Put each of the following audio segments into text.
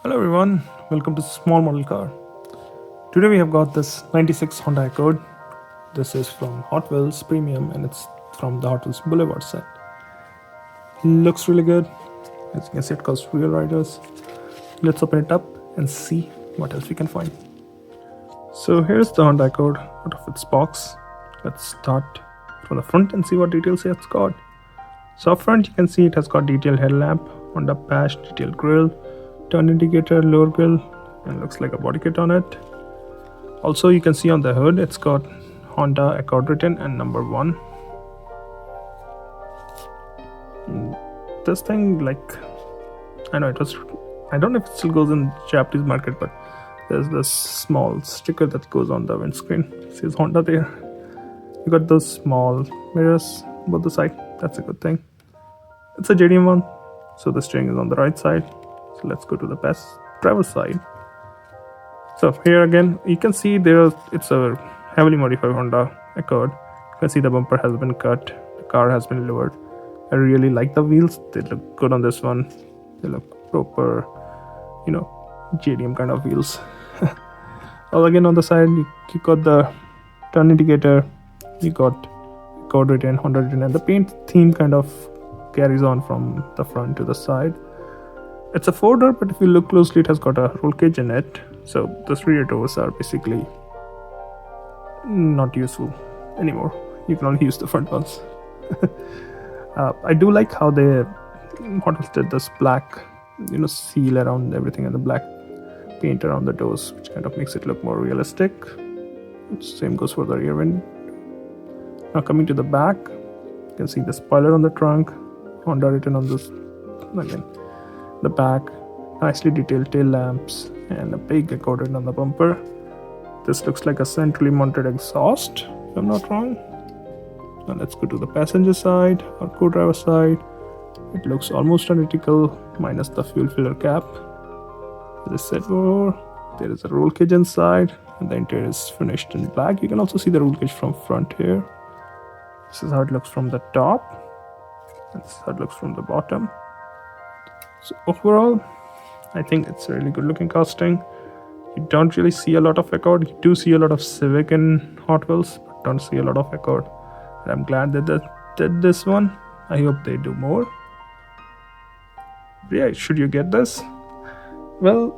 Hello everyone, welcome to Small Model Car. Today we have got this 96 Honda Accord. This is from Hotwheels Premium and it's from the Hotwheels Boulevard set. Looks really good. As you can see, it costs real riders. Let's open it up and see what else we can find. So here's the Honda Accord out of its box. Let's start from the front and see what details it's got. So up front you can see it has got detailed headlamp, Honda patch, detailed grille, turn indicator, lower grille, and looks like a body kit on it. Also you can see on the hood it's got Honda Accord written and number 1. This thing, like, I don't know if it still goes in Japanese market, but there's this small sticker that goes on the windscreen. It says Honda there. You got those small mirrors both the side. That's a good thing. It's a JDM one, so the steering is on the right side. So let's go to the driver's side. So here again you can see it's a heavily modified Honda Accord. You can see the bumper has been cut, the car has been lowered. I really like the wheels, they look good on this one. They look proper, JDM kind of wheels. Well, again on the side you got the turn indicator, you got Accord written, Honda written, and the paint theme kind of carries on from the front to the side. It's a 4-door, but if you look closely, it has got a roll cage in it. So the rear doors are basically not useful anymore. You can only use the front ones. I do like how they did this black, seal around everything and the black paint around the doors, which kind of makes it look more realistic. Same goes for the rear window. Now coming to the back, you can see the spoiler on the trunk, Honda written on this again. The back, nicely detailed tail lamps, and a big Accord on the bumper. This looks like a centrally mounted exhaust, if I'm not wrong. Now let's go to the passenger side or co-driver side. It looks almost identical, minus the fuel filler cap. As I said before, there is a roll cage inside, and the interior is finished in black. You can also see the roll cage from front here. This is how it looks from the top, and this is how it looks from the bottom. So overall, I think it's a really good looking casting. You don't really see a lot of Accord. You do see a lot of Civic in Hot Wheels, but don't see a lot of Accord. And I'm glad that they did this one. I hope they do more. But yeah, should you get this? Well,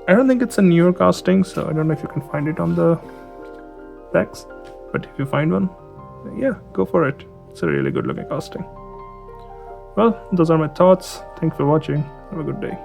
I don't think it's a newer casting, so I don't know if you can find it on the specs. But if you find one, yeah, go for it. It's a really good looking casting. Well, those are my thoughts. Thanks for watching. Have a good day.